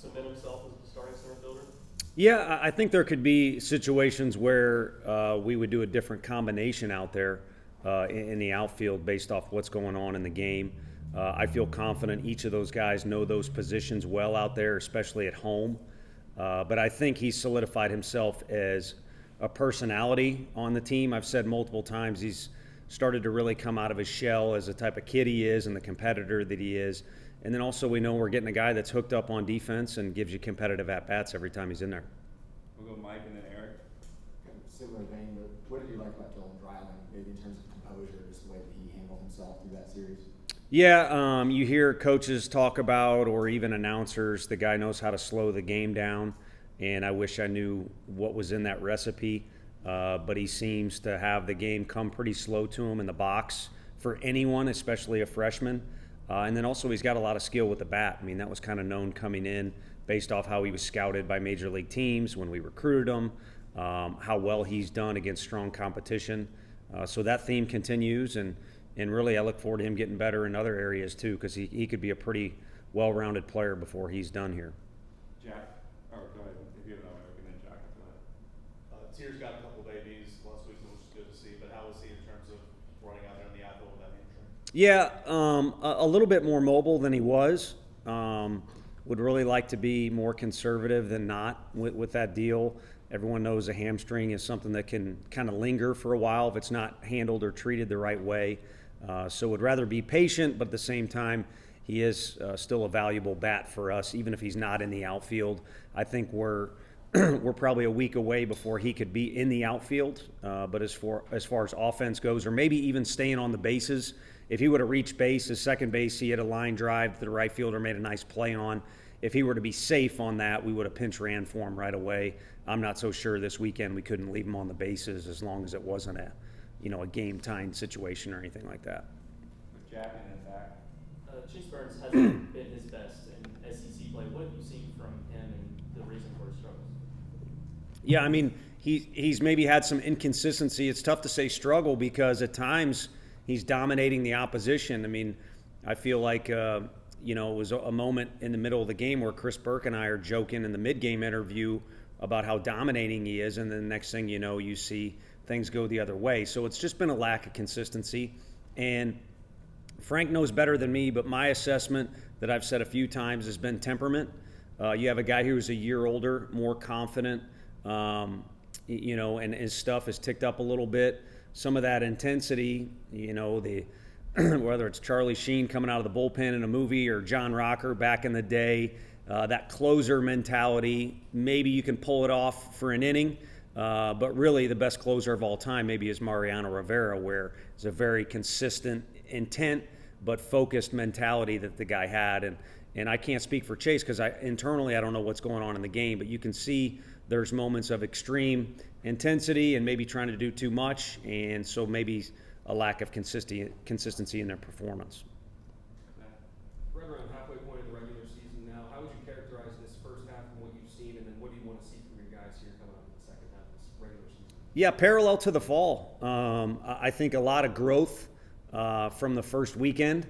cement himself as the starting center fielder? Yeah, I think there could be situations where we would do a different combination out there in the outfield based off what's going on in the game. I feel confident each of those guys know those positions well out there, especially at home. But I think he's solidified himself as a personality on the team. I've said multiple times he's started to really come out of his shell as the type of kid he is and the competitor that he is. And then also we know we're getting a guy that's hooked up on defense and gives you competitive at-bats every time he's in there. We'll go Mike and then Eric. Kind of similar vein, but what did you like about Dylan Dreiling, maybe in terms of composure, just the way that he handled himself through that series? Yeah, you hear coaches talk about, or even announcers, the guy knows how to slow the game down, and I wish I knew what was in that recipe, but he seems to have the game come pretty slow to him in the box for anyone, especially a freshman. And then also he's got a lot of skill with the bat. I mean, that was kind of known coming in based off how he was scouted by major league teams when we recruited him, how well he's done against strong competition. So that theme continues, and really I look forward to him getting better in other areas too, because he could be a pretty well-rounded player before he's done here. Jack, or go ahead if you have another Eric, and then Jack after that. Tier's got a couple babies last week, which is good to see, but how was he in terms of running out there in the outfield with that hamstring? Yeah, a little bit more mobile than he was. Would really like to be more conservative than not with that deal. Everyone knows a hamstring is something that can kind of linger for a while if it's not handled or treated the right way. So would rather be patient, but at the same time, he is still a valuable bat for us, even if he's not in the outfield. I think we're probably a week away before he could be in the outfield. But as far as offense goes, or maybe even staying on the bases, if he would have reached base, his second base, he had a line drive that the right fielder made a nice play on. If he were to be safe on that, we would have pinch ran for him right away. I'm not so sure this weekend we couldn't leave him on the bases as long as it wasn't a game time situation or anything like that. With Jack and then Zach. Chase Burns hasn't been his best in SEC play. What have you seen from him and the reason for his struggles? Yeah, I mean, he's maybe had some inconsistency. It's tough to say struggle because at times he's dominating the opposition. I mean, I feel like, it was a moment in the middle of the game where Chris Burke and I are joking in the mid-game interview about how dominating he is, and then the next thing you know, you see things go the other way. So it's just been a lack of consistency. And Frank knows better than me, but my assessment that I've said a few times has been temperament. You have a guy who's a year older, more confident, and his stuff has ticked up a little bit. Some of that intensity, whether it's Charlie Sheen coming out of the bullpen in a movie or John Rocker back in the day, that closer mentality, maybe you can pull it off for an inning, but really the best closer of all time maybe is Mariano Rivera, where it's a very consistent intent but focused mentality that the guy had. And I can't speak for Chase because internally I don't know what's going on in the game, but you can see there's moments of extreme intensity and maybe trying to do too much, and so maybe a lack of consistency in their performance. Right around halfway point of the regular season now, how would you characterize this first half and what you've seen, and then what do you want to see from your guys here coming up in the second half of this regular season? Yeah, parallel to the fall. I think a lot of growth from the first weekend,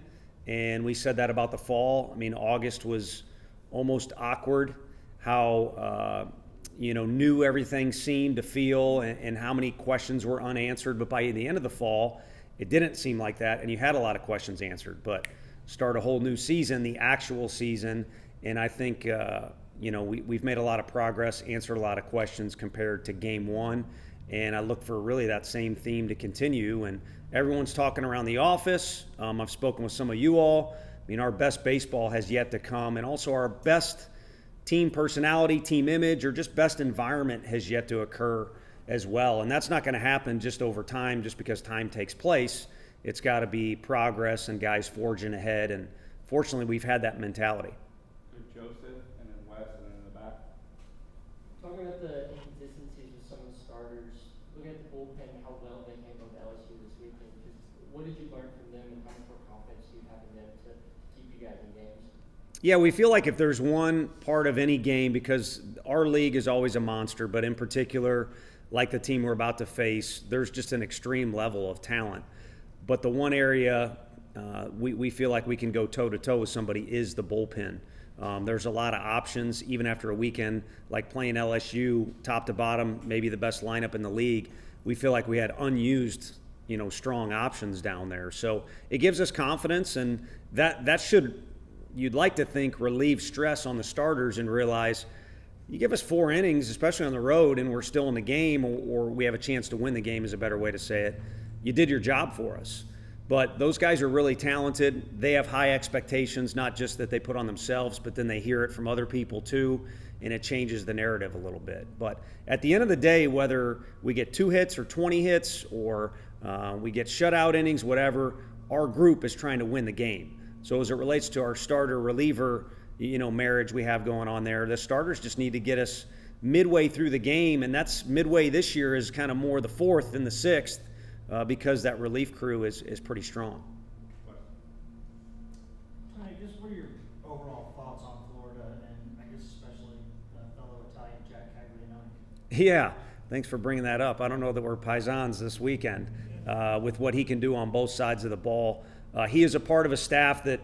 and we said that about the fall. I mean, August was almost awkward, how new everything seemed to feel and how many questions were unanswered. But by the end of the fall, it didn't seem like that, and you had a lot of questions answered. But start a whole new season, the actual season, and I think we've made a lot of progress, answered a lot of questions compared to game one, and I look for really that same theme to continue. And everyone's talking around the office. I've spoken with some of you all. I mean, our best baseball has yet to come, and also our best team personality, team image, or just best environment has yet to occur as well. And that's not going to happen just over time, just because time takes place. It's got to be progress and guys forging ahead. And fortunately, we've had that mentality. With Joseph, and then Wes, and then in the back. Talking about the inconsistencies with some of the starters, looking at the bullpen, how well they handled LSU this weekend. What did you learn from them, and how much more confidence do you have in them to keep you guys in games? Yeah, we feel like if there's one part of any game, because our league is always a monster, but in particular, like the team we're about to face, there's just an extreme level of talent. But the one area we feel like we can go toe-to-toe with somebody is the bullpen. There's a lot of options, even after a weekend like playing LSU, top to bottom, maybe the best lineup in the league. We feel like we had unused, strong options down there. So it gives us confidence, and that should, you'd like to think, relieve stress on the starters and realize you give us 4 innings, especially on the road, and we're still in the game, or we have a chance to win the game is a better way to say it. You did your job for us. But those guys are really talented. They have high expectations, not just that they put on themselves, but then they hear it from other people too, and it changes the narrative a little bit. But at the end of the day, whether we get 2 hits or 20 hits or we get shutout innings, whatever, our group is trying to win the game. So as it relates to our starter-reliever, marriage we have going on there, the starters just need to get us midway through the game, and that's midway this year is kind of more the 4th than the 6th. Because that relief crew is pretty strong. Tony, just what are your overall thoughts on Florida, and I guess especially fellow Italian Jack Caglianone? Yeah, thanks for bringing that up. I don't know that we're paisans this weekend with what he can do on both sides of the ball. He is a part of a staff that,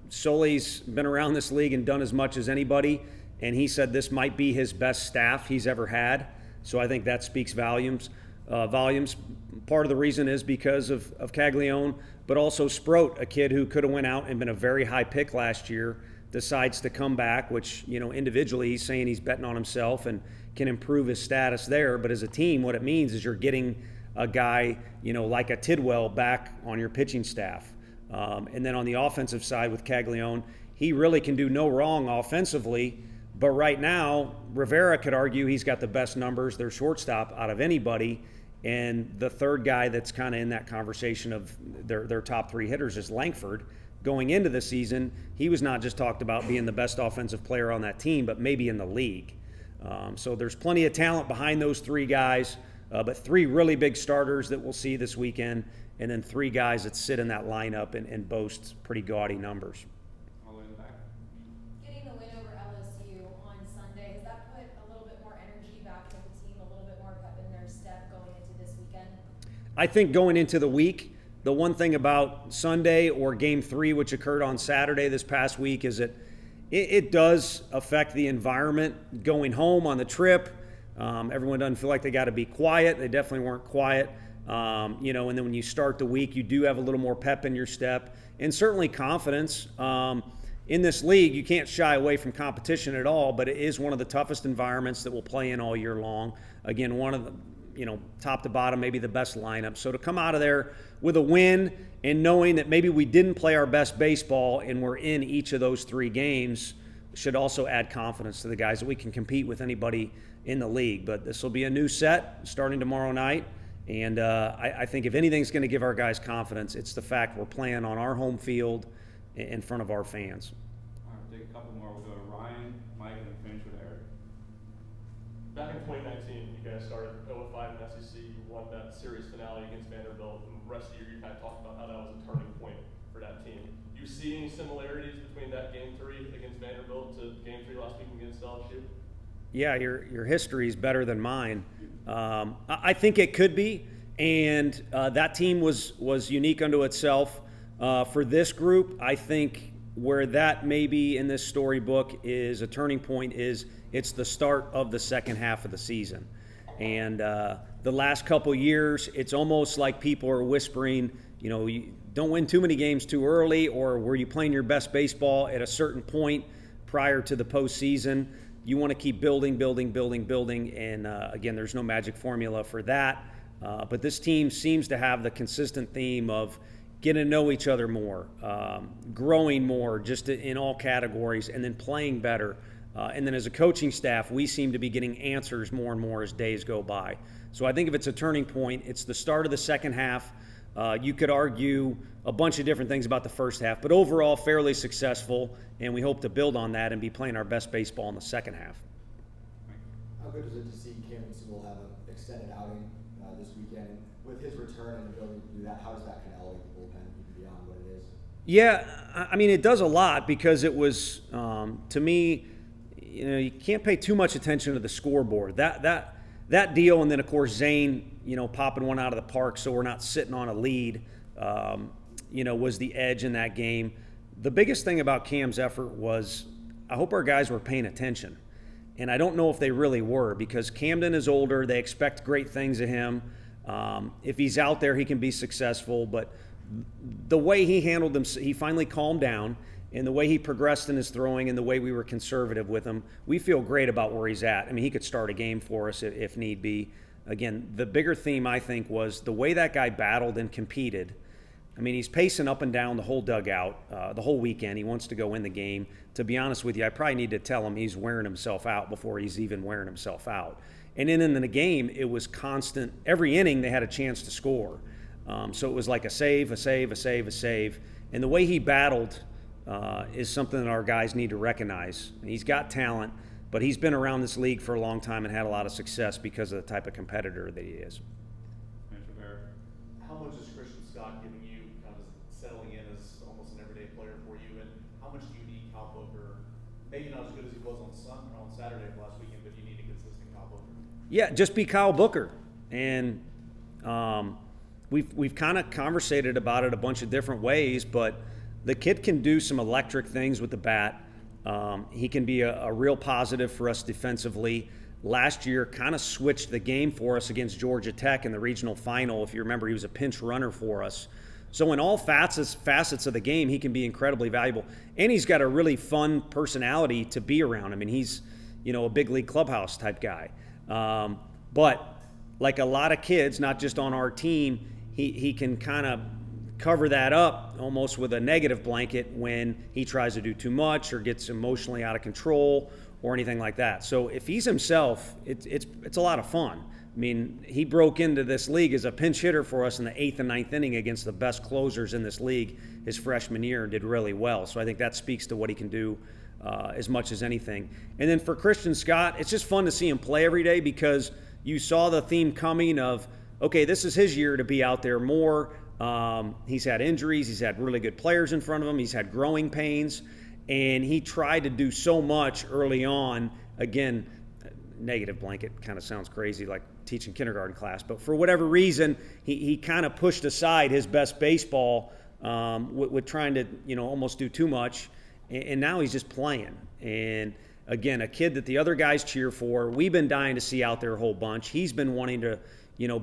Solei's been around this league and done as much as anybody, and he said this might be his best staff he's ever had. So I think that speaks volumes. Part of the reason is because of Caglianone, but also Sproat, a kid who could have went out and been a very high pick last year, decides to come back, which, individually he's saying he's betting on himself and can improve his status there. But as a team, what it means is you're getting a guy, like a Tidwell back on your pitching staff. And then on the offensive side with Caglianone, he really can do no wrong offensively. But right now, Rivera could argue he's got the best numbers, their shortstop, out of anybody. And the third guy that's kind of in that conversation of their top 3 hitters is Langford. Going into the season, he was not just talked about being the best offensive player on that team, but maybe in the league. So there's plenty of talent behind those 3 guys, but 3 really big starters that we'll see this weekend, and then 3 guys that sit in that lineup and boast pretty gaudy numbers. All the way in the back. Getting the win over LSU on Sunday, has that put a little bit more energy back into the team, a little bit more pep in their step going into this weekend? I think going into the week, the one thing about Sunday or Game 3, which occurred on Saturday this past week, is that it does affect the environment going home on the trip. Everyone doesn't feel like they got to be quiet. They definitely weren't quiet. And then when you start the week, you do have a little more pep in your step and certainly confidence. In this league, you can't shy away from competition at all, but it is one of the toughest environments that we'll play in all year long. Again, one of the, top to bottom, maybe the best lineup. So to come out of there with a win and knowing that maybe we didn't play our best baseball and we're in each of those 3 games should also add confidence to the guys that we can compete with anybody in the league. But this will be a new set starting tomorrow night. And I think if anything's going to give our guys confidence, it's the fact we're playing on our home field in front of our fans. All right, take a couple more. We'll go to Ryan, Mike, and finish with Eric. Back in 2019, you guys started 0-5 in SEC, won that series finale against Vanderbilt, and the rest of the year you kind of talked about how that was a turning point for that team. Do you see any similarities between that Game 3 against Vanderbilt to Game 3 last week against LSU? Yeah, your history is better than mine. I think it could be, and that team was unique unto itself. For this group, I think where that may be in this storybook is a turning point is it's the start of the second half of the season. And the last couple years, it's almost like people are whispering, you don't win too many games too early, or were you playing your best baseball at a certain point prior to the postseason? You want to keep building. And again, there's no magic formula for that. But this team seems to have the consistent theme of getting to know each other more, growing more just in all categories, and then playing better. And then as a coaching staff, we seem to be getting answers more and more as days go by. So I think if it's a turning point, it's the start of the second half. You could argue a bunch of different things about the first half, but overall fairly successful, and we hope to build on that and be playing our best baseball in the second half. How good is it to see Cameron Sewell have an extended outing this weekend? And with his return and ability to do that, how does that kind of elevate the bullpen even beyond what it is? Yeah, I mean, it does a lot because it was, to me, you can't pay too much attention to the scoreboard. That deal, and then, of course, Zane, popping one out of the park so we're not sitting on a lead, was the edge in that game. The biggest thing about Cam's effort was I hope our guys were paying attention. And I don't know if they really were, because Camden is older. They expect great things of him. If he's out there, he can be successful. But the way he handled them, he finally calmed down. And the way he progressed in his throwing and the way we were conservative with him, we feel great about where he's at. I mean, he could start a game for us if need be. Again, the bigger theme, I think, was the way that guy battled and competed. I mean, he's pacing up and down the whole dugout, the whole weekend. He wants to go in the game. To be honest with you, I probably need to tell him he's wearing himself out before he's even wearing himself out. And then in the game, it was constant. Every inning, they had a chance to score. So it was like a save, a save, a save, a save. And the way he battled is something that our guys need to recognize. He's got talent, but he's been around this league for a long time and had a lot of success because of the type of competitor that he is. Mr. Barrett. How much is Christian Scott giving you kind of settling in as almost an everyday player for you, and how much do you need Kyle Booker? Maybe not as good as he was on Saturday of last weekend, but you need a consistent Kyle Booker. Yeah, just be Kyle Booker. And we've kind of conversated about it a bunch of different ways, but the kid can do some electric things with the bat. He can be a real positive for us defensively. Last year kind of switched the game for us against Georgia Tech in the regional final. If you remember, he was a pinch runner for us. So in all facets of the game, he can be incredibly valuable. And he's got a really fun personality to be around. I mean, he's, a big league clubhouse type guy. But like a lot of kids, not just on our team, he can kind of cover that up almost with a negative blanket when he tries to do too much or gets emotionally out of control or anything like that. So if he's himself, it's a lot of fun. I mean, he broke into this league as a pinch hitter for us in the 8th and 9th inning against the best closers in this league his freshman year and did really well. So I think that speaks to what he can do as much as anything. And then for Christian Scott, it's just fun to see him play every day because you saw the theme coming of, okay, this is his year to be out there more. He's had injuries. He's had really good players in front of him. He's had growing pains. And he tried to do so much early on. Again, negative blanket kind of sounds crazy, like teaching kindergarten class. But for whatever reason, he kind of pushed aside his best baseball with trying to, almost do too much. And now he's just playing. And again, a kid that the other guys cheer for. We've been dying to see out there a whole bunch. He's been wanting to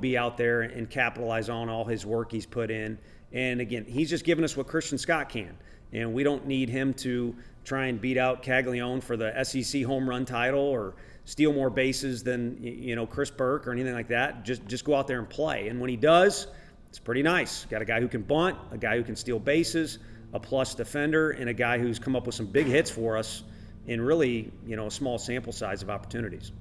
be out there and capitalize on all his work he's put in. And again, he's just given us what Christian Scott can. And we don't need him to try and beat out Caglione for the SEC home run title or steal more bases than, Chris Burke or anything like that. Just go out there and play. And when he does, it's pretty nice. Got a guy who can bunt, a guy who can steal bases, a plus defender, and a guy who's come up with some big hits for us in really, a small sample size of opportunities.